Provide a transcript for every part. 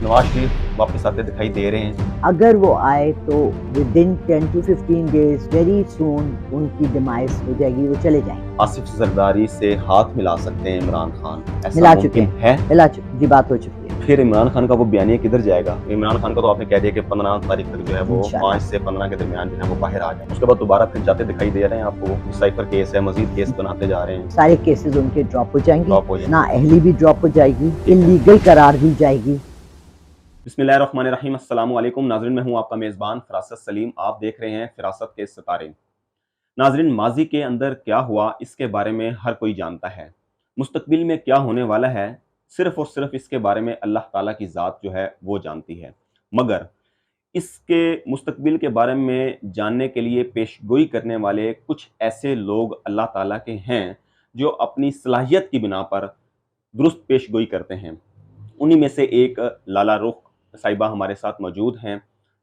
नवाज शरीफ वापस आते दिखाई दे रहे हैं। अगर वो आए तो with in 10 to 15 days very soon उनकी डिमाइस हो जाएगी, वो चले जाएंगे। आसिफ जरदारी से हाथ मिला सकते हैं इमरान खान, ऐसा मिला चुके मुमकिन हैं, है? मिला चुके जी, बात हो चुकी है। फिर इमरान खान का वो बयानिया किधर जाएगा? इमरान खान का तो आपने कह दिया कि 15 तारीख तक जो है वो इंशाल्लाह 5 से 15 के दरमियान जो है वो बाहर आ जाए। उसके बाद दोबारा फिर जाते दिखाई दे रहे हैं आपको। साइफर केस है, मजीद केस बनाते जा रहे हैं। सारे केसेस उनके ड्रॉप हो जाएंगे, ड्रॉप हो जाएंगे। ना अहली भी ड्रॉप हो जाएगी, इलीगल करार दी जाएगी। बिस्मिल्लाहिर्रहमानिर्रहीम, अस्सलाम वालेकुम नाज़रीन, मैं हूं आपका मेज़बान फ़रासत सलीम। आप देख रहे हैं फ़िरासत के सितारे। नाज़रीन, माज़ी के अंदर क्या हुआ इसके बारे में हर कोई जानता है। मुस्तकबिल में क्या होने वाला है सिर्फ़ और सिर्फ़ इसके बारे में अल्लाह ताला की ज़ात जो है वो जानती है। मगर इसके मुस्तकबिल के बारे में जानने के लिए पेशगोई करने वाले कुछ ऐसे लोग अल्लाह ताला के हैं जो अपनी सलाहियत की बिना पर दुरुस्त पेशगोई करते हैं। उन्हीं में से एक लाला रुख साहिबा हमारे साथ मौजूद हैं,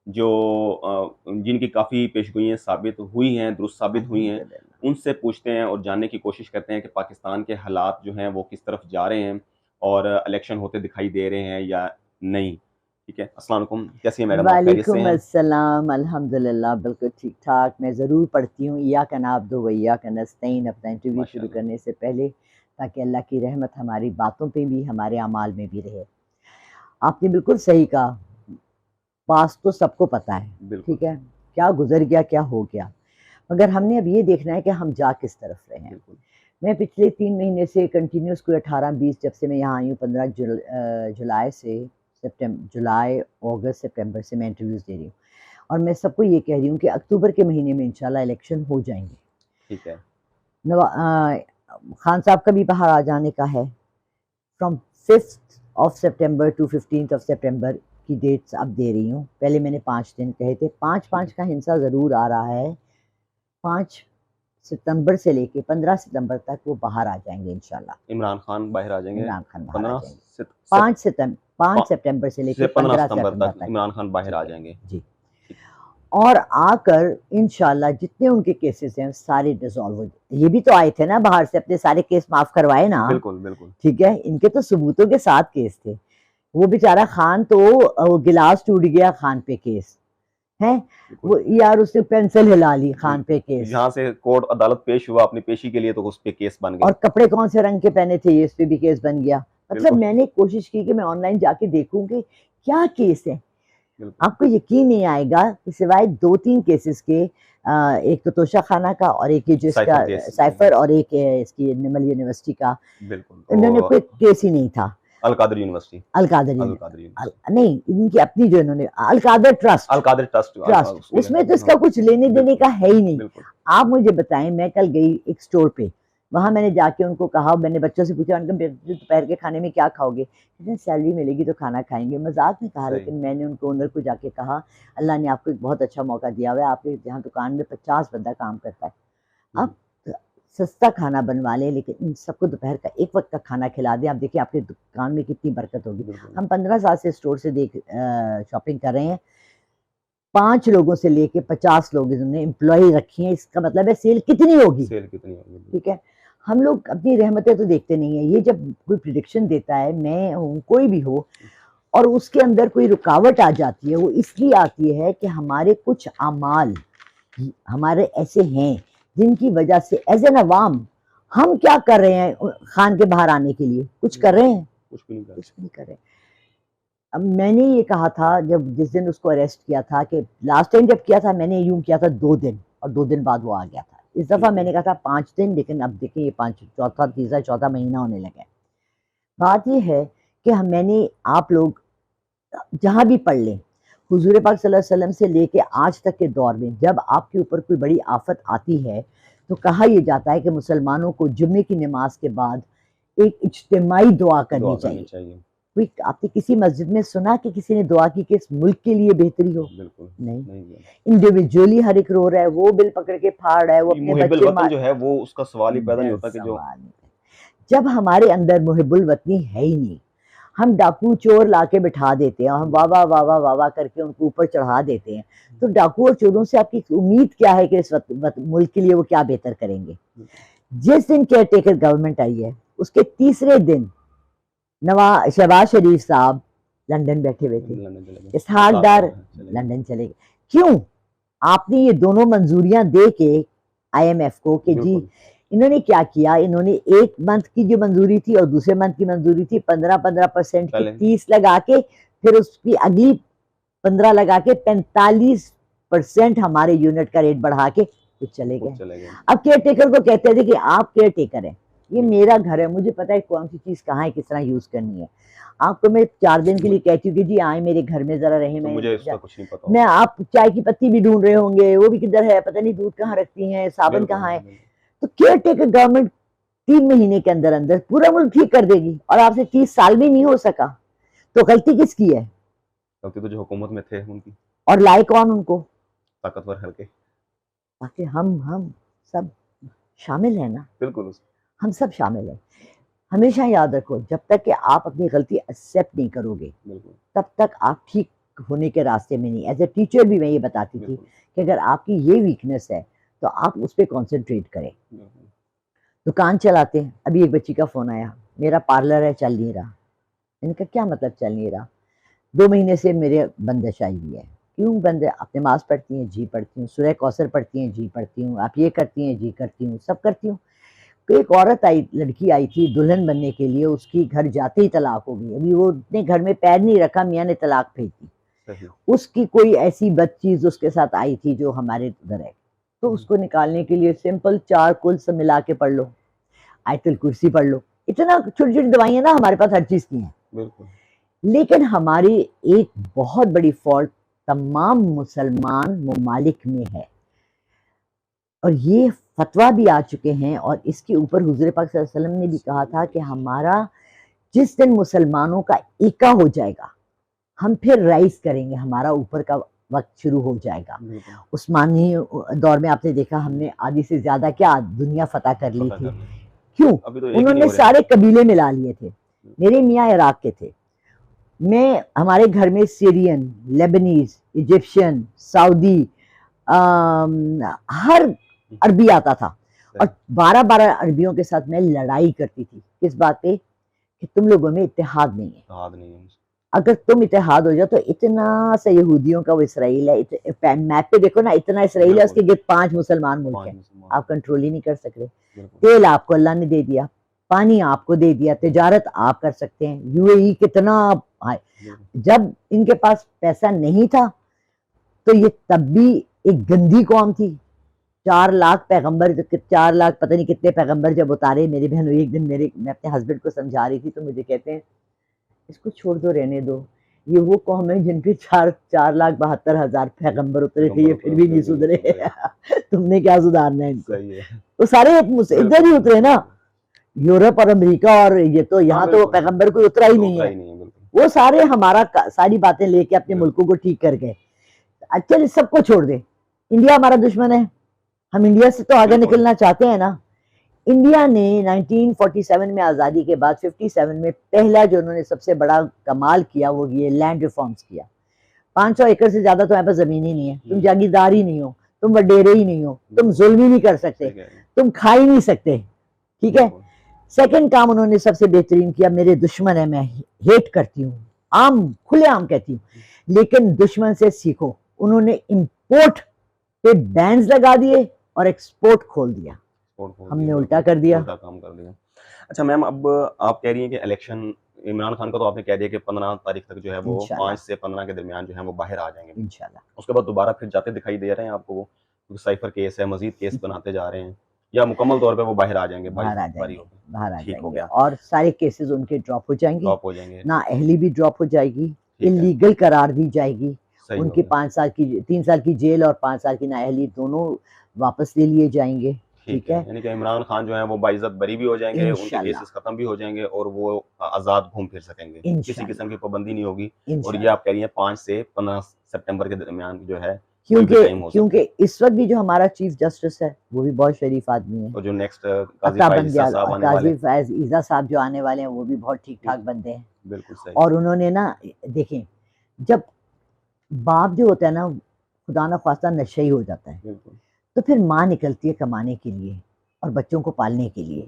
जो जिनकी काफ़ी पेशगोइयाँ साबित हुई हैं, दुरुस्त साबित हुई हैं। उनसे पूछते हैं और जानने की कोशिश करते हैं कि पाकिस्तान के हालात जो हैं वो किस तरफ जा रहे हैं और इलेक्शन होते दिखाई दे रहे हैं या नहीं। ठीक है, अस्सलाम वालेकुम, कैसी हैं मैडम, आप खैरियत से वालेकुम हैं? अस्सलाम, अल्हम्दुलिल्लाह बिल्कुल ठीक ठाक। मैं ज़रूर पढ़ती हूँ इय्याका नअब्दु व इय्याका नस्तईन अपना इंटरव्यू शुरू माशाअल्लाह। करने से पहले, ताकि अल्लाह की रहमत हमारी बातों पे भी हमारे अमाल में भी रहे। आपने बिल्कुल सही कहा, पास तो सबको पता है, बिल्कुल, ठीक है? क्या गुज़र गया, क्या हो गया। मगर हमने अब ये देखना है कि हम जा किस तरफ रहे हैं। बिल्कुल। मैं पिछले 3 महीने से कंटिन्यूअस कोई 18-20 जब से मैं यहाँ आई हूँ, 15 जुलाई से जुलाई, अगस्त, सितंबर से मैं इंटरव्यूज़ दे रही हूँ और मैं सबको ये कह रही हूँ कि अक्टूबर के महीने में इंशाल्लाह इलेक्शन हो जाएँगे। ठीक है। खान साहब का भी बाहर आ जाने का है। फ्रॉम 5th ऑफ सितंबर टू 15th ऑफ सितंबर की डेट्स अब दे रही हूँ। पहले मैंने 5 दिन कहे थे, 5-5 का हिंसा ज़रूर आ रहा है। 5 सितंबर से लेके 15 सितंबर तक वो बाहर आ जाएँगे इंशाल्लाह। इमरान खान बाहर आ जाएँगे। इमरान खान बाहर आ 15 जाएँगे। सित सित 5 पा सितंबर से लेके से 15 15 सितंबर सितंबर तक तक। इमरान खान बाहर ठीक आ है, जाएँगे। जी। ठीक। और आकर इंशाल्लाह जितने उनके केसेस हैं सारे डिसॉल्व हो जाए। ये भी तो आए थे ना बाहर से, अपने सारे केस माफ़ करवाए ना, बिल्कुल, बिल्कुल। ठीक है? इनके तो सबूतों के साथ केस थे। वो बेचारा खान तो वो गिलास टूट गया खान पे केस, हैं? बिल्कुल। वो यार उसने पेंसिल हिला ली इ खान पे केस। जहाँ से कोर्ट अदालत पेश हुआ अपनी पेशी के लिए तो उस पे केस बन और गए। कपड़े कौन से रंग के पहने थे, ये इस पे भी केस बन गया। मतलब बिल्कुल, मैंने कोशिश की कि मैं ऑनलाइन जाके देखूँ कि क्या केस है। बिल्कुल। आपको यकीन नहीं आएगा कि सिवाय 2-3 केसेस के, एक तो तोशा खाना का और एक ये जो साइफर इसका केस। साइफर और एक इसकी निर्मल यूनिवर्सिटी का, बिल्कुल, इन्होंने कोई केस ही नहीं था। अल कादर यूनिवर्सिटी। अल कादर अल कादर यूनिवर्सिटी। नहीं, इनकी अपनी जो इन्होंने अल कादर अल कादर ट्रस्ट ट्रस्ट उसकी है। उसमें तो इसका हाँ, कुछ लेने देने बिल्कुल, का है ही नहीं। बिल्कुल। आप मुझे बताएं, मैं कल गई एक स्टोर पे, वहां मैंने जाके उनको कहा, मैंने बच्चों से पूछा उनका दोपहर के खाने में क्या खाओगे, कहते सैलरी मिलेगी तो खाना खाएंगे, मजाक में कहा। सही। लेकिन मैंने उनको ओनर को जाके कहा, अल्लाह ने आपको एक बहुत अच्छा मौका दिया हुआ है, आपके यहाँ दुकान में 50 बंदा काम करता है, हुँ, आप सस्ता खाना बनवा लें, लेकिन इन सबको दोपहर का एक वक्त का खाना खिला दें। आप देखिए आपकी दुकान में कितनी बरकत होगी। बिल्कुल। हम 15 साल से स्टोर से शॉपिंग कर रहे हैं। 5 लोगों से लेके 50 लोग इन्होंने एम्प्लॉई रखी हैं, इसका मतलब है सेल कितनी होगी। सेल कितनी होगी? ठीक है, हम लोग अपनी रहमतें तो देखते नहीं है। ये जब कोई प्रिडिक्शन देता है, मैं हूँ कोई भी हो, और उसके अंदर कोई रुकावट आ जाती है, वो इसलिए आती है कि हमारे कुछ अमाल हमारे ऐसे हैं जिनकी वजह से एज एन अवाम हम क्या कर रहे हैं खान के बाहर आने के लिए? कुछ कर रहे हैं? कुछ भी नहीं कर कुछ नहीं कर रहे। अब मैंने ये कहा था जब जिस दिन उसको अरेस्ट किया था, कि लास्ट टाइम जब किया था मैंने यूं किया था 2 दिन, और 2 दिन बाद वो आ गया था। इस दफा ठीक है। मैंने कहा था 5 दिन, लेकिन अब देखिए ये 5 चौथा तीसरा चौथा महीना होने लगा है। बात ये है कि मैंने आप लोग जहाँ भी पढ़ लें, हुजूर पाक सल्लल्लाहु अलैहि वसल्लम से लेके आज तक के दौर में जब आपके ऊपर कोई बड़ी आफत आती है, तो कहा यह जाता है कि मुसलमानों को जुम्मे की नमाज के बाद एक इज्तिमाई दुआ दुआ करनी करनी चाहिए। चाहिए। कोई आपने किसी मस्जिद में सुना कि किसी ने दुआ की कि इस मुल्क के लिए बेहतरी हो? बिल्कुल, नहीं। नहीं है। इंडिविजुअली हर एक रो रहा है, वो बिल पकड़ के फाड़ रहा है, वो ये अपने मुहिब्बुल बच्चे वतन जो है वो उसका सवाल ही पैदा नहीं होता कि जो सवाल नहीं। जब हमारे अंदर मुहिब्बुल वतनी है ही नहीं, हम डाकू चोर लाके बिठा देते हैं, हम वाह वाह वाह वाह वाह वाह करके उनको ऊपर चढ़ा देते हैं, तो डाकू और चोरों से आपकी उम्मीद क्या है कि इस मुल्क के लिए वो क्या बेहतर करेंगे? जिस दिन केयर टेकर गवर्नमेंट आई है, उसके तीसरे दिन शहबाज शरीफ साहब लंदन बैठे हुए थे, लंदन चले गए, इसहाक साथ डार में चले गए। लंदन चले गए। क्यों? आपने ये दोनों मंजूरियां दे के IMF को कि जी, बिल्कुल, इन्होंने क्या किया, इन्होंने एक मंथ की जो मंजूरी थी और दूसरे मंथ की मंजूरी थी 15% की पहले 30 लगा के, फिर उसकी अगली 15 लगा के 45% हमारे यूनिट का रेट बढ़ा के कुछ चले खुद गए। चले गए। अब केयर टेकर को कहते थे कि आप केयर टेकर हैं, ये बिल्कुल। मेरा घर है, मुझे पता है कौन सी चीज कहाँ है, किस तरह यूज करनी है। आपको मैं 4 दिन के लिए कहती हूँ कि जी आए मेरे घर में जरा रहे, तो मुझे इसका मैं कुछ नहीं पता मैं होगा। आप चाय की पत्ती भी ढूंढ रहे होंगे, वो भी किधर है, पता नहीं दूध कहाँ रखती हैं, साबुन बिल्कुल, कहाँ है। बिल्कुल। तो केयर टेकर गवर्नमेंट 3 महीने के अंदर अंदर पूरा मुल्क ठीक कर देगी, और आपसे 30 साल भी नहीं हो सका, तो गलती किसकी है? गलती तो जो हुकूमत में थे उनकी, और लाए कौन उनको? ताकतवर हल्के। ताकि हम सब शामिल हैं ना, बिल्कुल हम सब शामिल हैं। हमेशा याद रखो, जब तक कि आप अपनी गलती एक्सेप्ट नहीं करोगे, बिल्कुल, तब तक आप ठीक होने के रास्ते में नहीं। एज ए टीचर भी मैं ये बताती थी बिल्कुल, कि अगर आपकी ये वीकनेस है तो आप उस पर कॉन्सेंट्रेट करें। बिल्कुल। दुकान चलाते हैं, अभी एक बच्ची का फ़ोन आया, मेरा पार्लर है चल नहीं रहा। मैंने कहा क्या मतलब चल नहीं रहा? 2 महीने से मेरे बंदिश आई हुई है। क्यों बंद है? आप नमाज पढ़ती हैं? जी पढ़ती हूँ। सूरह कौसर पढ़ती हैं? जी पढ़ती हूँ। आप ये करती हैं? जी करती हूँ, सब करती हूँ। तो एक औरत आई, लड़की आई थी दुल्हन बनने के लिए, उसकी घर जाते ही तलाक हो गई। अभी वो ने घर में पैर नहीं रखा, मियाँ ने तलाक फेंक दी। सही। उसकी कोई ऐसी बद चीज़ उसके साथ आई थी जो हमारे उधर है, तो उसको निकालने के लिए सिंपल 4 कुल सब मिला के पढ़ लो, आयतुल कुर्सी पढ़ लो। इतना छोटी-छोटी दवाइयाँ ना हमारे पास हर चीज़ की हैं। बिल्कुल, लेकिन हमारी एक बहुत बड़ी फ़ॉल्ट तमाम मुसलमान ममालिक में है, और ये फ़तवा भी आ चुके हैं, और इसके ऊपर हुज़ूर पाक सल्लल्लाहु अलैहि वसल्लम ने भी कहा था कि हमारा जिस दिन मुसलमानों का एका हो जाएगा, हम फिर राइज़ करेंगे, हमारा ऊपर का वक़्त शुरू हो जाएगा। बिल्कुल। उस्मानी दौर में आपने देखा, हमने आधी से ज़्यादा क्या दुनिया फ़तह कर ली पता थी। कर लें। क्यों? अभी तो एक ही नहीं उन्होंने हो रहे। सारे कबीले मिला लिए थे। मेरे मियाँ इराक के थे। मैं हमारे घर में सीरियन, लेबनीज़, इजिप्शियन, सऊदी, हर अरबी आता था, और सही। 12-12 अरबियों के साथ मैं लड़ाई करती थी। किस बात पे? कि तुम लोगों में इत्तेहाद नहीं है। याद नहीं है मुझे। अगर तुम इत्तेहाद हो जाओ तो इतना सा यहूदियों का वो इसराइल है, मैप पे देखो ना, इतना इसराइल है, बिल्कुल। उसके गिर्द 5 मुसलमान मुल्क 5 हैं। मुसलमान। आप कंट्रोल ही नहीं कर सकते। बिल्कुल, तेल आपको अल्लाह ने दे दिया, पानी आपको दे दिया, तिजारत आप कर सकते हैं। UAE कितना हाय। बिल्कुल। जब इनके पास पैसा नहीं था तो ये तब भी एक गंदी कौम थी। 4 लाख पैगंबर, 4 लाख पता नहीं कितने पैगंबर जब उतारे। मेरी बहन एक दिन, मैं अपने हस्बैंड को समझा रही थी तो मुझे कहते हैं इसको छोड़ दो, रहने दो, ये वो कौम है जिनके 4,72,000 पैगंबर उतरे थे, ये पैगंबर फिर भी नहीं सुधरे। सुधरे। तुमने क्या सुधारना है इनको? सही है। तो सारे इधर ही उतरे ना, यूरोप और अमेरिका, और ये तो हाँ, यहाँ तो बिल्कुल। पैगंबर कोई उतरा ही तो नहीं उतरा है। ही नहीं है, बिल्कुल। वो सारे सारी बातें लेके अपने बिल्कुल, मुल्कों को ठीक कर गए। अच्छा, इस सबको छोड़ दे, इंडिया हमारा दुश्मन है, हम इंडिया से तो आगे बिल्कुल। निकलना चाहते हैं ना। इंडिया ने 1947 में आज़ादी के बाद 57 में पहला जो उन्होंने सबसे बड़ा कमाल किया वो ये लैंड रिफॉर्म्स किया। 500 एकड़ से ज्यादा तुम्हारे पास जमीन ही नहीं है, तुम जागीरदार ही नहीं हो, तुम वडेरे ही नहीं हो, तुम जुल्म ही नहीं कर सकते, सही कह रहे हैं। तुम खा ही नहीं सकते। ठीक है। बिल्कुल। सेकंड काम उन्होंने सबसे बेहतरीन किया, मेरे दुश्मन है, मैं हेट करती हूँ, आम खुले आम कहती हूँ, लेकिन दुश्मन से सीखो। उन्होंने इंपोर्ट पे बैन्स लगा दिए और एक्सपोर्ट खोल दिया। हमने उल्टा कर दिया। उल्टा काम कर दिया। अच्छा मैम, अब आप कह रही हैं कि इलेक्शन, इमरान खान का तो आपने कह दिया कि 15 तारीख तक जो है वो इंशाल्लाह 5 से 15 के दरमियान जो है वो बाहर आ जाएंगे। इंशाल्लाह उसके बाद दोबारा फिर जाते दिखाई दे रहे हैं आपको वो, क्योंकि साइफर केस है, मजीद केस बनाते जा रहे हैं, या मुकम्मल तौर पे वो बाहर आ जाएंगे? बाहर आ बारी जाएंगे, होगी। बाहर आ ठीक हो जाएंगे, गया। और सारे केसेस उनके ड्रॉप हो जाएंगे, ड्रॉप हो जाएंगे। ना अहली भी ड्रॉप हो जाएगी, ठीक है। इलीगल करार दी जाएगी, सही हो उनकी गया। 5 साल की 3 साल की जेल और 5 साल की नाअहली दोनों वापस ले लिए जाएंगे। ठीक ठीक है, है, यानी कि इमरान खान जो है वो बाइज्जत बरी भी हो जाएंगे, उनके इंशाल्लाह केसेस खत्म भी हो जाएंगे और वो आज़ाद घूम फिर सकेंगे, किसी किस्म की इंशाल्लाह पाबंदी नहीं होगी। और ये इंशाल्लाह। आप कह रही हैं 5 से 15 सितंबर के दरमियान जो है कोई भी क्योंकि टाइम हो सकता क्योंकि है। इस वक्त भी जो हमारा चीफ जस्टिस है वो भी बहुत शरीफ आदमी है। और जो नेक्स्ट काजी अता फाइज ईसा बंदयाल साहब और आने वाले काजी हैं। फैज ईजा साहब जो आने वाले हैं वो भी बहुत ठीक ठाक बंदे हैं। बिल्कुल सही। और उन्होंने ना, देखें, जब बाप जो होता है ना, खुदा ना ख्वास्ता नशे ही हो जाता है, बिल्कुल। तो फिर माँ निकलती है कमाने के लिए और बच्चों को पालने के लिए।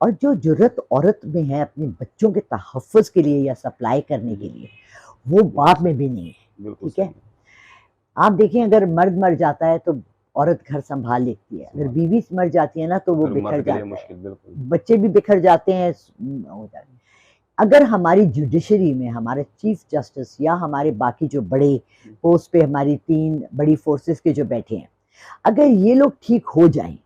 और जो जुर्रत औरत में है अपने बच्चों के तहफ़्फ़ुज़ के लिए या सप्लाई करने के लिए, वो बाप में भी नहीं है। बिल्कुल ठीक है, सही। आप देखें अगर मर्द मर जाता है तो औरत घर संभाल लेती है, अगर संभाल बीवी मर जाती है ना तो वो फिर बिखर मर्द के लिए जाता है, मुश्किल, बिल्कुल। बच्चे भी बिखर जाते हैं, हो जाते हैं। अगर हमारी जुडिशरी में हमारे चीफ जस्टिस या हमारे बाकी जो बड़े पोस्ट पे हमारी 3 बड़ी फोर्सेस के जो बैठे हैं, अगर ये लोग ठीक हो जाएं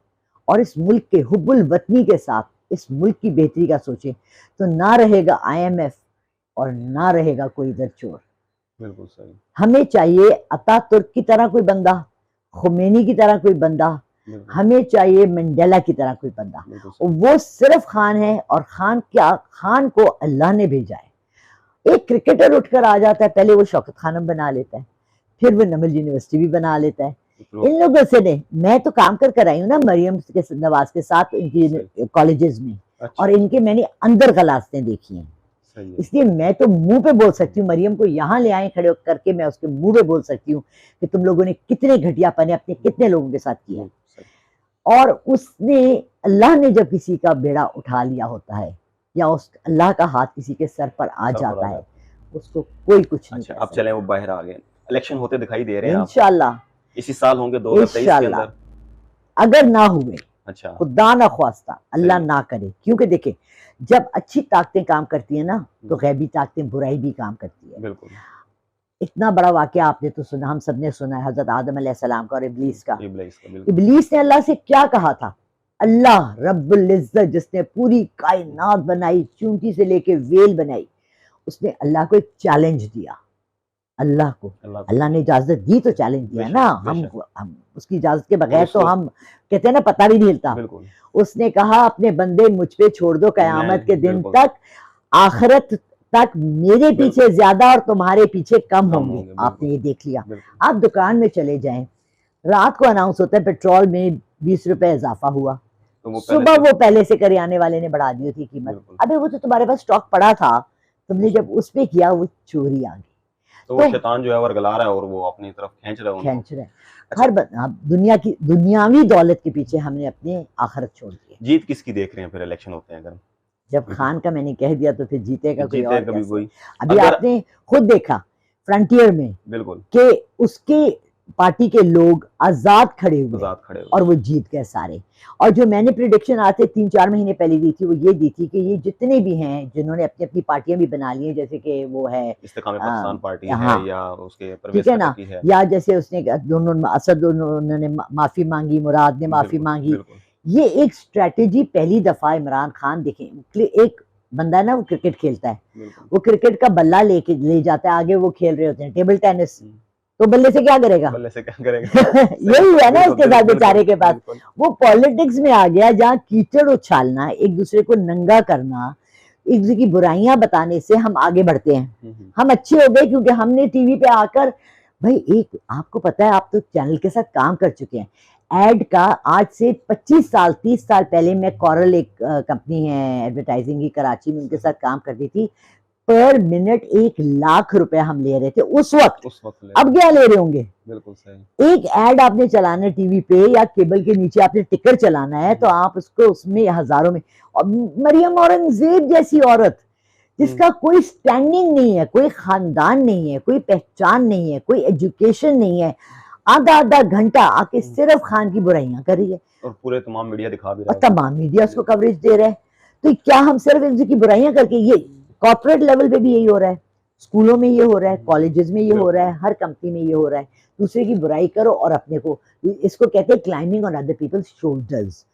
और इस मुल्क के हुब्बुल वतनी के साथ इस मुल्क की बेहतरी का सोचें, तो ना रहेगा IMF और ना रहेगा कोई इधर चोर। बिल्कुल सही। हमें चाहिए अतातुर्क की तरह कोई बंदा, खुमैनी की तरह कोई बंदा, बिल्कुल हमें चाहिए मंडेला की तरह कोई बंदा। बिल्कुल और सही। वो सिर्फ खान है, और खान क्या, खान को अल्लाह ने भेजा है। एक क्रिकेटर उठकर आ जाता है, पहले वो शौकत खानम बना लेता है, फिर वो नमल यूनिवर्सिटी भी बना लेता है। तो इन लोगों से नहीं, मैं तो काम कर आई हूँ ना मरियम के नवाज के साथ इनकी सही। कॉलेजेस में, अच्छा। और इनके मैंने अंदर गलास्तें देखी हैं, सही है। इसलिए मैं तो मुंह पे बोल सकती हूँ, मरियम को यहाँ ले आए खड़े करके मैं उसके मुंह पे बोल सकती हूँ कि तुम लोगों ने कितने घटियापने अपने कितने लोगों के साथ किया। सही। और उसने, अल्लाह ने जब किसी का बेड़ा उठा लिया होता है या उस अल्लाह का हाथ किसी के सर पर आ सर पर जाता आ है, जाता उसको कोई कुछ नहीं अच्छा, कर अब चलें वो सकता। बाहर आ गए, इलेक्शन होते दिखाई दे रहे हैं आप, इंशाल्लाह, इसी साल होंगे 2023 के इंशाल्लाह, अंदर। अगर ना हुए, अच्छा। खुदा ना ख्वास्ता, अल्लाह सही है। ना करे, क्योंकि देखे जब अच्छी ताकतें काम करती है ना तो गैबी ताकतें बुराई भी काम करती है। बिल्कुल। इतना बड़ा वाकया आपने तो सुना, हम सब ने सुना है, हजरत आदम अलैहिस्सलाम का और इब्लीस का। इब्लीस का, बिल्कुल। इब्लीस ने अल्लाह से क्या कहा था? अल्लाह रब्बुल इज्जत जिसने पूरी कायनात बनाई, चूंटी से लेके वेल बनाई, उसने अल्लाह को एक चैलेंज दिया। अल्लाह को अल्लाह को। अल्लाह ने इजाजत दी तो चैलेंज दिया बेशक ना, बेशक। हम उसकी इजाजत के और बगैर तो उसको हम कहते हैं ना पता भी नहीं हिलता। बिल्कुल उसने कहा अपने बंदे मुझ पे छोड़ दो कयामत के मैं दिन बिल्कुल तक, आखिरत तक मेरे पीछे बिल्कुल ज्यादा और तुम्हारे पीछे कम कम होंगे। होंगे, आपने बिल्कुल ये देख लिया। बिल्कुल। आप दुकान में चले जाएं, रात को अनाउंस होता है पेट्रोल में 20 रुपए इजाफा हुआ, तो वो पहले सुबह से वो पहले से करियाने वाले ने बढ़ा दी थी कीमत। बिल्कुल अबे वो तो तुम्हारे पास स्टॉक पड़ा था, तुमने उस जब उस पे किया वो चोरी आ गई। तो वो तो शैतान जो है वर्गला रहा है और वो अपनी तरफ खींच रहा है उनको। खींच रहे अच्छा, हर दुनिया की दुनियावी दौलत के पीछे हमने अपने आखिरत छोड़ दी है। जीत किसकी देख रहे हैं फिर इलेक्शन होते हैं अगर? जब खान का मैंने कह दिया तो फिर जीतेगा कोई जीते और कभी कैसे? कोई अभी अगर आपने खुद देखा फ्रंटियर में बिल्कुल कि उसके पार्टी के लोग आजाद खड़े हुए आजाद खड़े और हुए वो जीत गए सारे। और जो मैंने प्रिडिक्शन आते 3-4 महीने पहले दी थी वो ये दी थी कि ये जितने भी हैं जिन्होंने अपनी अपनी पार्टियां भी बना ली हैं, जैसे कि वो है इस्तेकाम पाकिस्तान पार्टी है हाँ या उसके ठीक परवेज है ना, खटक की है। या जैसे उसने दोनों असद उन्होंने माफी मांगी, मुराद ने माफी बिल्कुल मांगी। बिल्कुल ये एक स्ट्रेटेजी पहली दफा इमरान खान देखें, एक बंदा है ना वो क्रिकेट खेलता है, बिल्कुल वो क्रिकेट का बल्ला लेके ले जाता है आगे, वो खेल रहे होते हैं टेबल टेनिस, हम्म, तो बल्ले से क्या करेगा? बल्ले से क्या करेगा? सही। यही है ना बिल्कुल इसके साथ बिल्कुल बेचारे के पास। बिल्कुल वो पॉलिटिक्स में आ गया जहाँ कीचड़ उछालना, एक दूसरे को नंगा करना, एक दूसरे की बुराइयां बताने से हम आगे बढ़ते हैं। हम अच्छे हो गए क्योंकि हमने टीवी पे आकर, भाई एक आपको पता है, आप तो चैनल के साथ काम कर चुके हैं, एड का आज से 25 साल 30 साल पहले मैं कॉरल एक कंपनी है एडवर्टाइजिंग की कराची में, उनके साथ काम करती थी। पर मिनट 1 लाख रुपए हम ले रहे थे उस वक्त। उस वक्त ले अब क्या ले रहे होंगे? बिल्कुल सही। एक एड आपने चलाना है टीवी पे या केबल के नीचे आपने टिकर चलाना है तो आप उसको उसमें हजारों में, और मरियम औरंगजेब जैसी औरत जिसका कोई स्टैंडिंग नहीं है, कोई खानदान नहीं है, कोई पहचान नहीं है, कोई एजुकेशन नहीं है, आधा आधा घंटा आके सिर्फ खान की बुराइयां कर रही है और पूरे तमाम मीडिया दिखा भी और रहा है तमाम मीडिया उसको कवरेज दे रहा है। तो क्या हम सिर्फ एक दूसरे की बुराइयां करके, ये कॉर्पोरेट लेवल पे भी यही हो रहा है, स्कूलों में ये हो रहा है, कॉलेजेस में ये हो रहा है, हर कंपनी में ये हो रहा है, दूसरे की बुराई करो और अपने को, इसको कहते हैं climbing on other people's shoulders,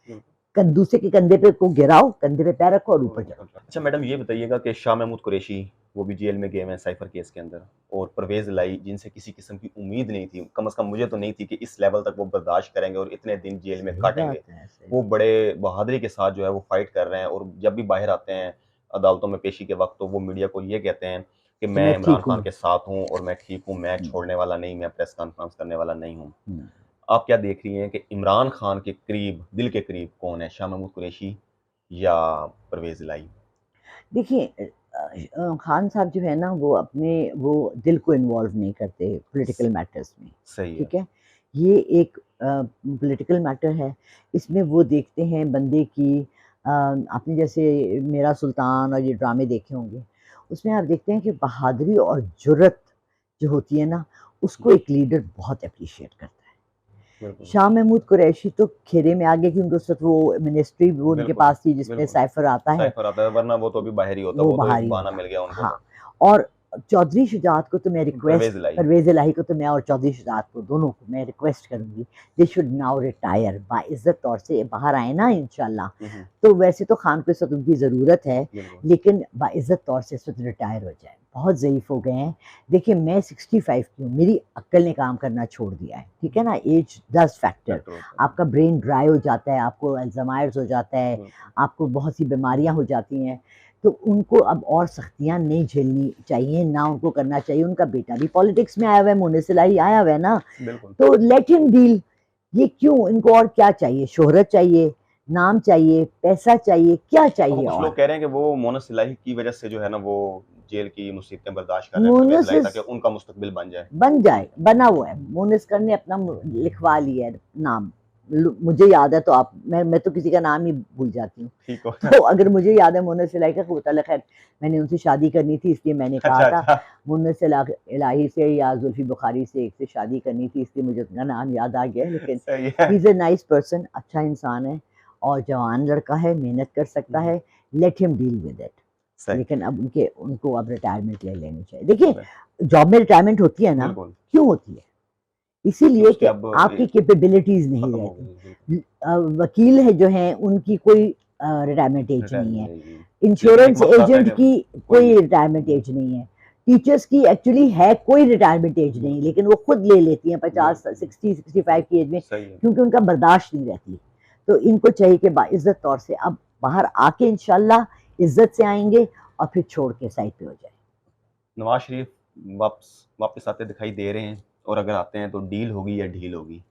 दूसरे के कंधे पे को गिराओ, कंधे पे पैर रखो और ऊपर जाओ। अच्छा मैडम, ये बताइएगा कि शाह महमूद कुरैशी वो भी जेल में गए हैं साइफर केस के अंदर, और परवेज लाई जिनसे किसी किस्म की उम्मीद नहीं थी, कम से कम मुझे तो नहीं थी कि इस लेवल तक वो बर्दाश्त करेंगे और इतने दिन जेल में काटेंगे। वो बड़े बहादुरी के साथ जो है वो फाइट कर रहे हैं, और जब भी बाहर आते हैं अदालतों में पेशी के वक्त तो वो मीडिया को ये कहते हैं कि मैं इमरान खान के साथ हूँ और मैं ठीक हूँ, मैं छोड़ने वाला नहीं, मैं प्रेस कॉन्फ्रेंस करने वाला नहीं हूँ। आप क्या देख रही हैं कि इमरान खान के करीब, दिल के करीब कौन है, शाह महमूद कुरैशी या परवेज लाई? देखिए खान साहब जो है ना वो अपने वो दिल को इन्वॉल्व नहीं करते पॉलिटिकल मैटर्स में। सही है। ठीक है, ये एक पॉलिटिकल मैटर है, इसमें वो देखते हैं बंदे की आपने जैसे मेरा सुल्तान और ये ड्रामे देखे होंगे, उसमें आप देखते हैं कि बहादुरी और जुर्रत जो होती है ना, उसको एक लीडर बहुत अप्रिशिएट करता है। बिल्कुल, शाह महमूद कुरैशी तो घेरे में आ गए कि उनको सिर्फ वो मिनिस्ट्री वो उनके बिल्कुल, पास थी जिसमें बिल्कुल। साइफर आता है, साइफ़र आता है, वरना वो तो अभी बाहर ही होता, वो वो तो बाहर एक ही बहाना होता। मिल गया उनको हाँ, तो। और चौधरी शुजात को तो मैं रिक्वेस्ट, परवेज़ इलाही। परवेज़ इलाही को तो मैं और चौधरी शुजात को दोनों को मैं रिक्वेस्ट करूँगी, दे शुड नाउ रिटायर, बाइज़्ज़त तौर से बाहर आए ना इंशाल्लाह। हुँ, हुँ, तो वैसे तो खान को इस वक़्त उनकी ज़रूरत है, बिल्कुल। लेकिन बाइज़्ज़त तौर से इस वक़्त रिटायर हो जाएँ। बहुत ज़ईफ़ हो गए हैं। देखिए मैं 65 की हूँ, मेरी अक्ल ने काम करना छोड़ दिया है, ठीक है ना? As does factor. फैक्टर होता है। आपका ब्रेन ड्राई हो जाता है, आपको अल्ज़ाइमर्स हो जाता है, बिल्कुल, आपको बहुत सी बीमारियाँ हो जाती हैं। तो उनको अब और सख्तियाँ नहीं झेलनी चाहिए, ना उनको करना चाहिए। उनका बेटा भी पॉलिटिक्स में आया हुआ है, मोनिस इलाही आया हुआ है ना, बिल्कुल। तो लेट हिम डील। ये क्यों, इनको और क्या चाहिए? शोहरत चाहिए, नाम चाहिए, पैसा चाहिए, क्या अब चाहिए कुछ और? लोग कह रहे हैं कि वो मोनस इलाही की वजह से जो है ना, वो जेल की मुसीबतें बर्दाश्त कर रहे हैं परवेज़ मोनिस इलाही, इज़ ताकि उनका मुस्तकबिल बन जाए। बन जाए, बना हुआ है। मोनिस ने अपना लिखवा लिया है नाम। मुझे याद है तो आप, मैं तो किसी का नाम ही भूल जाती हूँ। ठीक हो तो अगर मुझे याद है मोनिस इलाही का खुदा खैर, मैंने उनसे शादी करनी थी इसलिए मैंने कहा अच्छा, था अच्छा। मोनिस इलाही से या जुल्फी बुखारी से, एक से शादी करनी थी इसलिए मुझे उनका नाम याद आ गया है। लेकिन सही है। He is a nice person, अच्छा इंसान है और जवान लड़का है, मेहनत कर सकता हुँ, है। Let him deal with it. सही। लेकिन अब उनको अब रिटायरमेंट ले लेनी चाहिए। देखिए, ब जॉब में रिटायरमेंट होती है ना, बिल्कुल, क्यों होती है? कि इसीलिए उसकी कि अब आपकी कैपेबिलिटीज़ नहीं खत्म हो रहती। गई है, बिल्कुल। वकील है जो हैं उनकी कोई रिटायरमेंट एज नहीं रिटायरमेंट है। एज नहीं। लेकिन एक इंश्योरेंस वक़्त आता है एजेंट कि की कोई कोई रिटायरमेंट एज नहीं है। टीचर्स की एक्चुअली है कोई रिटायरमेंट एज नहीं, बिल्कुल, लेकिन वो खुद ले लेती हैं 50, बिल्कुल, 60, 65 की एज में, सही है। क्योंकि उनका बर्दाश्त नहीं रहती। तो इनको चाहिए कि बाइज़्ज़त तौर से अब बाहर आके इंशाल्लाह इज़्ज़त से आएँगे और फिर छोड़ के साइड पे हो जाएँ। नवाज़ शरीफ वापस आते दिखाई दे रहे हैं, और अगर आते हैं तो डील होगी या ढील होगी?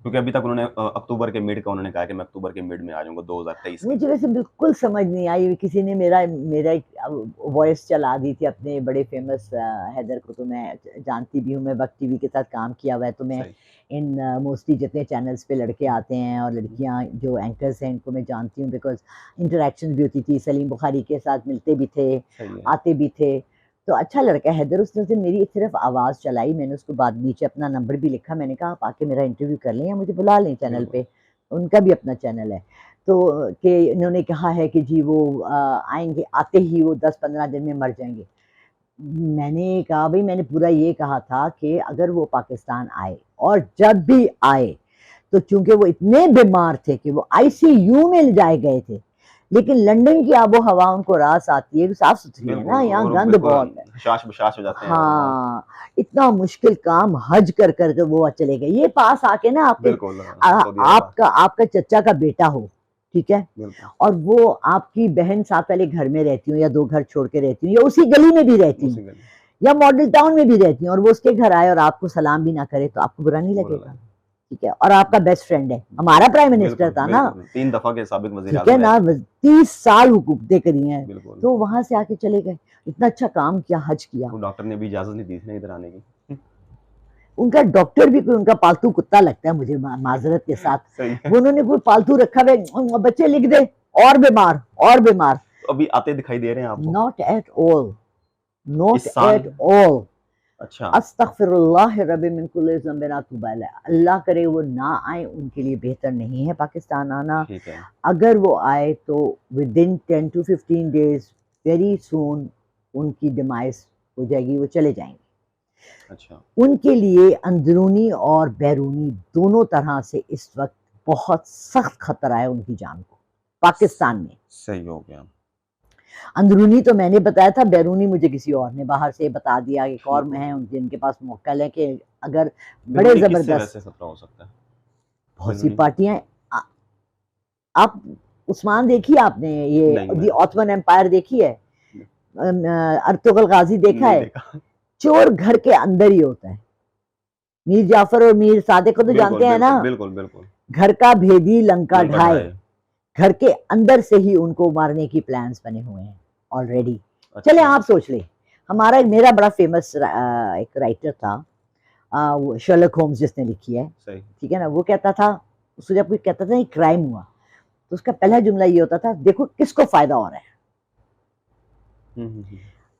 क्योंकि अभी तक उन्होंने अक्टूबर के मिड का उन्होंने कहा कि मैं अक्टूबर के मिड में आ जाऊँगा 2023 के। मुझे वैसे बिल्कुल समझ नहीं आई। किसी ने मेरा मेरा एक वॉइस चला दी थी अपने बड़े फेमस हैदर को, तो मैं जानती भी हूँ। मैं वक्त टीवी के साथ काम किया हुआ है, तो मैं सही। इन मोस्टली जितने चैनल्स पे लड़के आते हैं और लड़कियां जो एंकर्स हैं इनको मैं जानती हूँ, बिकॉज इंटरेक्शन भी होती थी। सलीम बुखारी के साथ मिलते भी थे, सही है। आते भी थे। तो अच्छा लड़का है हैदर। उसने से मेरी सिर्फ आवाज़ चलाई, मैंने उसको बाद नीचे अपना नंबर भी लिखा। मैंने कहा आप आके मेरा इंटरव्यू कर लें या मुझे बुला लें चैनल बिल्कुल। पे। उनका भी अपना चैनल है। तो कि इन्होंने कहा है कि जी वो आएँगे, आते ही वो 10-15 दिन में मर जाएँगे। मैंने कहा भई, मैंने पूरा ये कहा था कि अगर वो पाकिस्तान आए और जब भी आए, तो चूँकि वो इतने बीमार थे कि वो आईसीयू में जाए गए थे। लेकिन लंदन की आबो-हवा उनको रास आती है, साफ-सुथरी है बिल्कुल, ना, यहाँ और गंद बिल्कुल बहुत है। हशाश-बशाश हो जाते हैं और वहाँ। हाँ, इतना मुश्किल काम हज कर के वो चले गए। ये पास आके ना आपके बिल्कुल, सऊदी अरब। आपका चचा का बेटा हो, ठीक है? बिल्कुल, और वो आपकी बहन साथ वाले घर में रहती हूँ या 2 घर छोड़ के रहती हूँ या उसी गली में भी रहती हूँ उसी गली। या मॉडल टाउन में भी रहती हूँ, और वो उसके घर आए और आपको सलाम भी ना करे, तो आपको बुरा नहीं बुरा लगेगा, लगा। ठीक है? और आपका बेस्ट फ्रेंड है, हमारा प्राइम मिनिस्टर बिल्कुल, था ना, बिल्कुल। 3 दफ़ा के साबिक ठीक है वज़ीर-ए-आज़म रह ना? चुके हैं। 30 साल हुकूमतें करी हैं, बिल्कुल। तो वहाँ से आके चले गए। इतना अच्छा काम किया, हज किया। वो डॉक्टर ने भी इजाज़त नहीं दी थी ना इधर आने की। उनका डॉक्टर भी कोई उनका पालतू कुत्ता लगता है मुझे, माज़रत के साथ। सही है। वो उन्होंने कोई पालतू रखा हुआ है, बच्चे लिख दे, और बीमार, और बीमार। तो अभी आते दिखाई दे रहे हैं आपको? नॉट एट ऑल, नॉट इस साल? At all. अच्छा, अस्तगफिरुल्लाह रब्बी मिन कुल्लि ज़ंबिन अतूबु इलैह। अल्लाह करे वो ना आए, उनके लिए बेहतर नहीं है पाकिस्तान आना। ठीक है। अगर वो आए तो within 10 to 15 days, very soon उनकी डिमाइस हो जाएगी, वो चले जाएँगे। अच्छा, उनके लिए अंदरूनी और बैरूनी दोनों तरह से इस वक़्त बहुत सख्त खतरा है उनकी जान को, पाकिस्तान में। सही हो गया। अंदरूनी तो मैंने बताया था, बैरूनी मुझे किसी और ने बाहर से बता दिया। एक और ठीक हो हैं गया। जिनके पास मौक्कल है कि अगर बड़े बैरूनी किससे ज़बरदस्त, वैसे खतरा हो सकता है? बहुत सी बैरूनी पार्टियाँ अ, आप उस्मान देखी है आपने, ये नहीं, दी मैंने ऑटोमन एम्पायर देखी है? अर्तुगरुल गाज़ी देखा नहीं है? देखा। चोर घर के अंदर ही होता है। मीर जाफ़र और मीर सादिक को तो बिल्कुल, जानते हैं ना? बिल्कुल, बिल्कुल, बिल्कुल। घर का भेदी लंका लंका ढाए। ढाए। घर के अंदर से ही उनको मारने की प्लान्स बने हुए हैं ऑलरेडी। चलें अच्छा, आप सोच लें, मेरा बड़ा फेमस एक राइटर था, वो शर्लक होम्स जिसने लिखी है, सही। ठीक है ना? वो कहता था, उसको जब कोई कहता था ये क्राइम हुआ, तो उसका पहला जुमला ये होता था, देखो किसको फ़ायदा हो रहा है।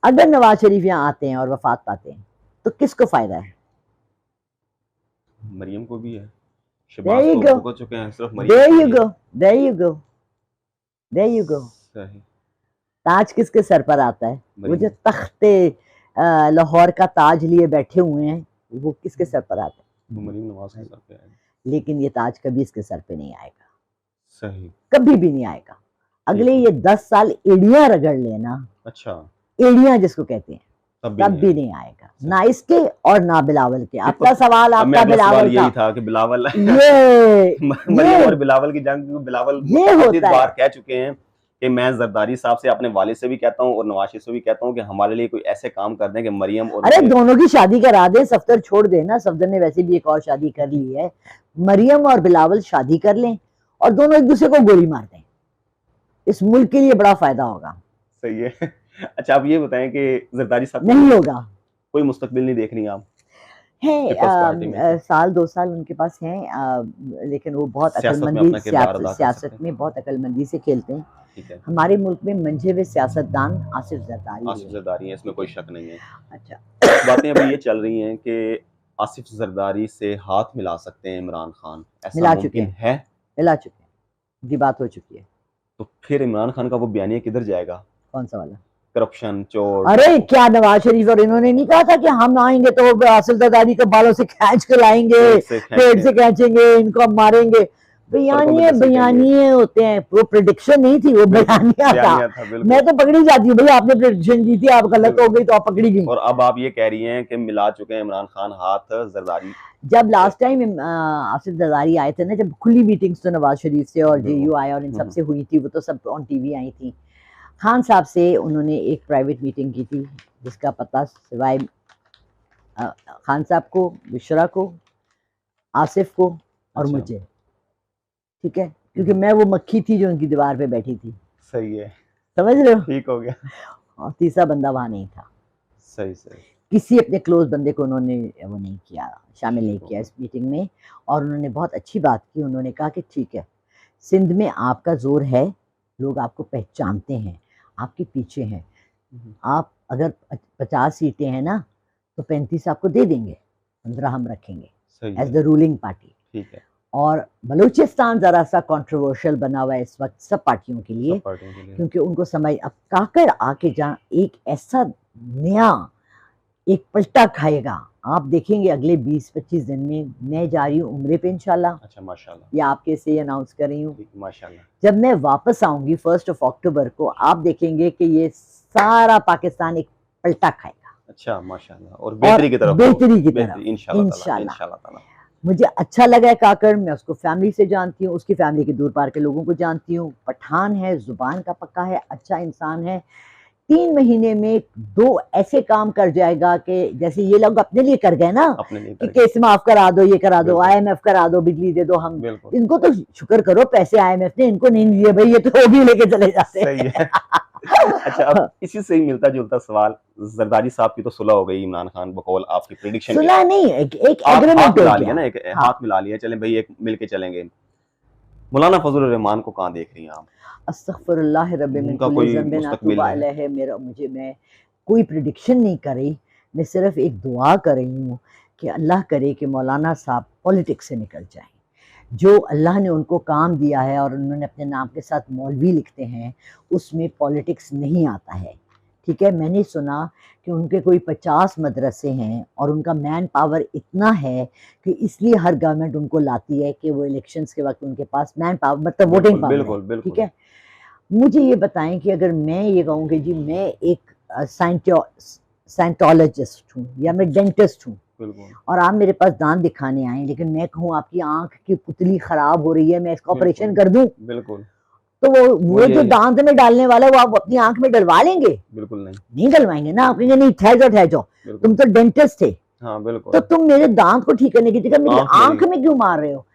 अगर नवाज शरीफ यहाँ आते हैं और वफात पाते हैं तो किसको फायदा है? मरियम को भी है, There शहबाज you तो go. भुगत चुके हैं, सिर्फ मरियम There को you ही है। go. There you go. There you go. सही। ताज किसके सर पर आता है? वो जो मरियम। तख्ते लाहौर का ताज लिए बैठे हुए हैं वो किसके सर पर आता वो है? मरियम नवाज के सर पे है। लेकिन ये ताज कभी इसके सर पे नहीं आएगा, सही। कभी भी नहीं आएगा। अगले ठीक ये 10 साल एड़ियां रगड़ लेना, अच्छा, एड़ियां जिसको कहते हैं, तब तब भी आएगा। नहीं आएगा, ना इसके और ना बिलावल के। आपका अब सवाल मैं आपका अगला सवाल बिलावल यही का, था कि बिलावल ये मरियम और ये बिलावल की जंग, क्योंकि बिलावल ये मुतअद्दिद होता है। बार कह चुके हैं कि मैं जरदारी साहब से, अपने वालिद से भी कहता हूँ और नवाज शरीफ से भी कहता हूँ कि हमारे लिए कोई ऐसे काम कर दें कि मरियम और अरे दोनों की शादी करा दे, सफदर छोड़ देना, सफदर ने वैसे भी एक और शादी कर ली है, मरियम और बिलावल शादी कर लें और दोनों एक दूसरे को गोली मार दें, इस मुल्क के लिए बड़ा फायदा होगा। सही है। अच्छा, आप ये बताएं कि जरदारी साहब नहीं होगा, कोई मुस्तकबिल नहीं देख रही आप है पीपल्स पार्टी में? साल 2 साल उनके पास हैं, लेकिन वो बहुत सियासत में अक्लमंदी, अपना किरदार अदा कर सकते सियासत हैं। में बहुत अक्लमंदी से खेलते हैं। ठीक है। हमारे मुल्क में मंझे हुए सियासतदान आसिफ जरदारी आसिफ हैं। जरदारी हैं, इसमें कोई शक नहीं है। अच्छा, बातें अभी ये चल रही हैं कि आसिफ जरदारी से हाथ मिला सकते हैं इमरान खान, ऐसा मिला चुके मुमकिन हैं, है? मिला चुके हैं, उनकी बात हो चुकी है। तो फिर इमरान खान का वो बयानिया किधर जाएगा? कौन सा वाला? करप्शन, चोर, अरे क्या नवाज शरीफ और इन्होंने नहीं कहा था कि हम आएंगे तो आसिफ जरदारी के बालों से खींच के लाएंगे, पेट से खींच पेट के से खींचेंगे, इनको हम मारेंगे। सड़कों में बयानिए घसीटेंगे। बयानिए होते हैं, वो प्रिडिक्शन नहीं थी, वो बिल्कुल, बयानिया था। बयानिया था, बिल्कुल। मैं तो पकड़ी जाती हूँ भैया, आपने प्रिडिक्शन की थी, आप गलत हो गई तो आप पकड़ी गई। और अब आप ये कह रही हैं कि मिला चुके हैं इमरान खान हाथ जरदारी। जब लास्ट टाइम आसिफ जरदारी आए थे ना, जब खुली मीटिंग्स तो नवाज शरीफ से और बिल्कुल। जेयू आया और इन सब से हुई थी, वो तो सब ऑन टीवी आई थी। खान साहब से उन्होंने एक प्राइवेट मीटिंग की थी जिसका पता सिवाय खान साहब को, बिशरा को, आसिफ को और अच्छा। मुझे, ठीक है, क्योंकि मैं वो मक्खी थी जो उनकी दीवार पे बैठी थी, सही है, समझ रहे हो, ठीक हो गया। और तीसरा बंदा वहां नहीं था। सही सही। किसी अपने क्लोज बंदे को उन्होंने वो नहीं किया, शामिल नहीं किया इस मीटिंग में। और उन्होंने बहुत अच्छी बात की, उन्होंने कहा कि ठीक है, सिंध में आपका जोर है, लोग आपको पहचानते हैं, आपके पीछे हैं, आप अगर 50 सीटें हैं ना तो 35 आपको दे देंगे, 15 हम रखेंगे सही एज है, द रूलिंग पार्टी। ठीक है। और बलूचिस्तान जरा सा कंट्रोवर्शियल बना हुआ है इस वक्त सब पार्टियों के लिए, सब पार्टियों के लिए। क्योंकि उनको समझ, अब काकड़ आके जहाँ एक ऐसा नया एक पलटा खाएगा, आप देखेंगे अगले 20-25 दिन में। मैं जा रही हूँ उम्रे पे इंशाल्लाह, अच्छा, माशाल्लाह, या आपके से अनाउंस कर रही हूँ। ठीक, माशाल्लाह। जब मैं वापस आऊंगी 1 अक्टूबर को, आप देखेंगे कि ये सारा पाकिस्तान एक पलटा खाएगा। अच्छा, माशाल्लाह, और बेहतरी की तरफ, बेहतरी की तरफ, इंशाल्लाह इंशाल्लाह। इंशाल्लाह ताला। मुझे अच्छा लगा है काकड़, मैं उसको फैमिली से जानती हूँ, उसकी फैमिली के दूर पार के लोगों को जानती हूँ। पठान है, जुबान का पक्का है, अच्छा इंसान है। 3 महीने में 2 ऐसे काम कर जाएगा कि जैसे ये लोग अपने लिए कर गए ना, अपने लिए कि कर गए। केस माफ करा दो, ये करा दो, बिल्कुल। IMF करा दो, बिजली दे दो, हम बिल्कुल, इनको तो शुक्र करो पैसे IMF ने इनको नहीं दिए भाई, ये तो वो भी लेके चले जाते सही है। अच्छा, अब इसी से ही मिलता जुलता सवाल, जरदारी साहब की तो सुलह हो गई इमरान खान बकौल आपकी प्रेडिक्शन के, सुना नहीं, एक आप एग्रीमेंट हाथ हो मिला गया लिया ना, एक हाँ। हाथ मिला लिया, चलें भाई एक मिलके चलेंगे। मौलाना फजलुर रहमान को कहाँ देख रही हैं आप? अस्तगफिरुल्लाह रब्बी मिन उनका कुल्ली कोई ज़ंबिन मुस्तकबिल अतूबा है? अलैहि, मेरा मुझे, मैं कोई प्रिडिक्शन नहीं कर रही, मैं सिर्फ एक दुआ कर रही हूँ कि अल्लाह करे कि मौलाना साहब पॉलिटिक्स से निकल जाएं। जो अल्लाह ने उनको काम दिया है और उन्होंने अपने नाम के साथ मौलवी लिखते हैं, उसमें पॉलिटिक्स नहीं आता है, ठीक है। मैंने सुना कि उनके कोई 50 मदरसे हैं और उनका मैन पावर इतना है कि इसलिए हर गवर्नमेंट उनको लाती है कि वो इलेक्शंस के वक्त उनके पास मैन पावर, मतलब वोटिंग पावर है, बिल्कुल बिल्कुल। ठीक है। मुझे ये बताएं कि अगर मैं ये कहूँ कि जी मैं एक साइंटोलॉजिस्ट हूँ या मैं डेंटिस्ट हूँ, बिल्कुल और आप मेरे पास दांत दिखाने आए, लेकिन मैं कहूँ आपकी आंख की पुतली खराब हो रही है, मैं इसका ऑपरेशन कर दूं, बिल्कुल, तो वो जो दांत में डालने वाला है वो आप अपनी आंख में डलवा लेंगे? बिल्कुल नहीं, नहीं डलवाएंगे ना, आप कहेंगे नहीं ठहर जाओ, तुम तो डेंटिस्ट थे, हाँ बिल्कुल, तो तुम मेरे दांत को ठीक करने की जगह मेरी आंख में क्यों मार रहे हो?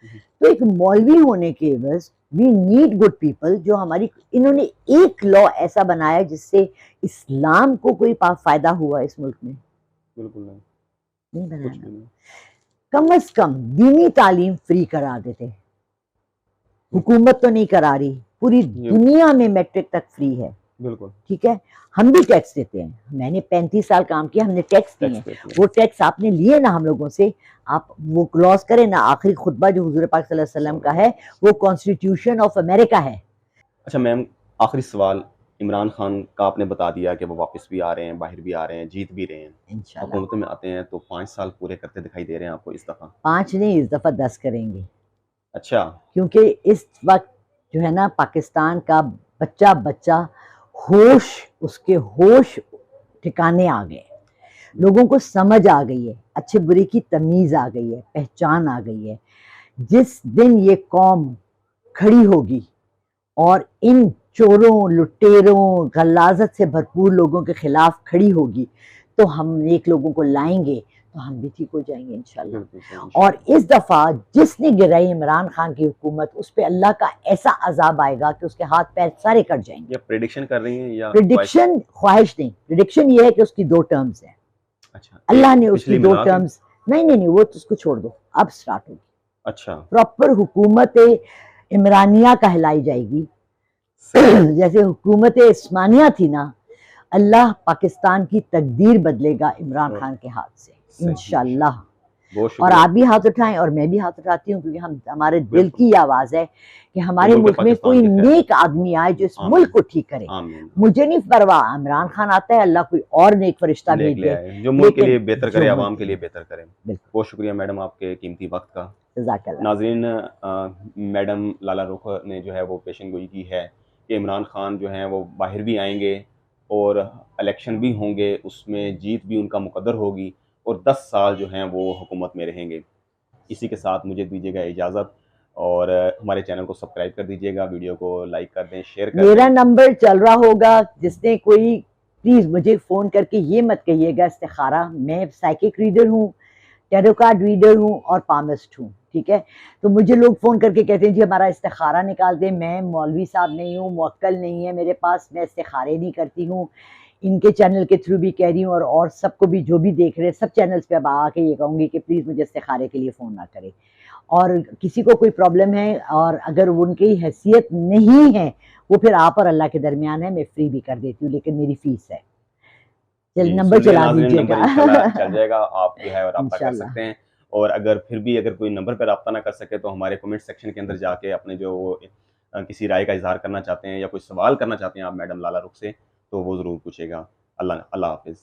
तो एक मौलवी होने के बस वी नीड गुड पीपल, जो हमारी, इन्होंने एक लॉ ऐसा बनाया जिससे इस्लाम को कोई फायदा हुआ इस मुल्क में? बिल्कुल नहीं, नहीं कुछ बनाया। भी नहीं। कम से कम दीनी तालीम फ्री करा देते, हुकूमत तो नहीं करा रही, पूरी दुनिया में मैट्रिक तक फ्री है, बिल्कुल। ठीक है, हम भी टैक्स देते हैं, मैंने 35 साल काम किया, हमने टैक्स दिए टैक्स हैं, देती हैं। वो टैक्स आपने लिए ना हम लोगों से, आप वो क्लॉज करें ना, आखिरी खुतबा जो हुजूर पाक सल्लल्लाहु अलैहि वसल्लम का है वो कॉन्स्टिट्यूशन ऑफ अमेरिका है। अच्छा मैम, आखिरी सवाल, इमरान खान का आपने बता दिया कि वो वापस भी आ रहे हैं, बाहर भी आ रहे हैं, जीत भी रहे हैं, इंशाल्लाह हुकूमत में आते हैं तो 5 साल पूरे करते दिखाई दे रहे हैं आपको इस दफ़ा? 5 नहीं, इस दफा 10 करेंगे, अच्छा, क्योंकि इस वक्त जो है ना पाकिस्तान का बच्चा बच्चा होश, उसके होश ठिकाने आ गए, लोगों को समझ आ गई है, अच्छे बुरे की तमीज आ गई है, पहचान आ गई है। जिस दिन ये कौम खड़ी होगी और इन चोरों, लुटेरों, गलाजत से भरपूर लोगों के खिलाफ खड़ी होगी, तो हम नेक लोगों को लाएंगे तो हम भी ठीक हो जाएंगे इंशाल्लाह। बिल्कुल सही और इंशाल्लाह। इस दफा जिसने गिराई इमरान खान की हुकूमत, उस पर अल्लाह का ऐसा अजाब आएगा कि उसके हाथ पैर सारे कट जाएंगे। या प्रेडिक्शन कर रही हैं या ख्वाहिश? प्रिडिक्शन ख्वाहिश नहीं, प्रिडिक्शन ये है कि उसकी 2 टर्म्स हैं, अच्छा, अल्लाह एक ने उसकी पिछली 2 मिला के? टर्म्स, नहीं नहीं नहीं, वो तो उसको छोड़ दो, अब स्टार्ट होगी अच्छा, प्रॉपर हुकूमत इमरानिया कहलाई जाएगी। सही, जैसे हुकूमत उस्मानिया थी ना, अल्लाह पाकिस्तान की तकदीर बदलेगा इमरान और खान के हाथ से सही इंशाल्लाह। इंशाल्लाह। बहुत और शुक्रिया। आप भी हाथ उठाएं और मैं भी हाथ उठाती हूँ, क्योंकि हम हमारे दिल बिल्कुल, की ये आवाज़ है कि कि हमारे मुल्क मुल्क में पाकिस्तान कोई की खैर नेक करे। आदमी आए जो इस मुल्क आमीन, को ठीक करे। आमीन। मुझे नहीं परवाह, इमरान खान आता है, अल्लाह कोई और नेक फरिश्ता नेक भेज ले दे, आए, जो मुल्क के लेकिन लिए बेहतर जो करे, मुल्क आवाम के के लिए लिए, बेहतर करे। बिल्कुल, बहुत शुक्रिया मैडम आपके कीमती वक़्त का। जज़ाकल्लाह। नाज़रीन, मैडम लाला रुख ने जो है वो पेशन गोई की है कि इमरान खान जो हैं वो बाहर भी आएँगे और इलेक्शन भी होंगे, उसमें जीत भी उनका मुक़द्दर होगी और 10 साल जो हैं वो हुकूमत में रहेंगे। इसी के साथ मुझे दीजिएगा इजाज़त और हमारे चैनल को सब्सक्राइब कर दीजिएगा, वीडियो को लाइक कर दें, शेयर कर मेरा दें। नंबर चल रहा होगा, जिसने कोई प्लीज़ मुझे फ़ोन करके ये मत कहिएगा इस्तिखारा, मैं साइकिक रीडर हूँ, टैरो कार्ड रीडर हूँ और पामिस्ट हूँ, ठीक है? तो मुझे लोग फ़ोन करके कहते हैं जी हमारा इस्तिखारा निकाल दें, मैं मौलवी साहब नहीं हूँ, मुवक्किल नहीं है मेरे पास, मैं इस्तिखारे नहीं करती हूँ। इनके चैनल के थ्रू भी कह रही हूँ और सबको भी जो भी देख रहे हैं, सब चैनल्स पे अब आके ये कहूँगी कि प्लीज़ मुझे इस्तिखारे के लिए फ़ोन ना करें। और किसी को कोई प्रॉब्लम है और अगर उनकी हैसियत नहीं है, वो फिर आप और अल्लाह के दरमियान है, मैं फ्री भी कर देती हूँ, लेकिन मेरी फ़ीस है। चल जी, नंबर सुन लिया चला नाज़रीन, नंबर दीजिएगा। इंशाल्लाह चल जाएगा, आप जो है रब्ता कर इंशाल्लाह। सकते हैं। और अगर फिर भी अगर कोई नंबर पे रब्ता ना कर सके तो हमारे कमेंट सेक्शन के अंदर जाके अपने जो वो किसी राय का इज़हार करना चाहते हैं या कोई सवाल करना चाहते हैं आप मैडम लाला रुख से, तो वो ज़रूर पूछिएगा। अल्लाह अल्लाह हाफ़िज़।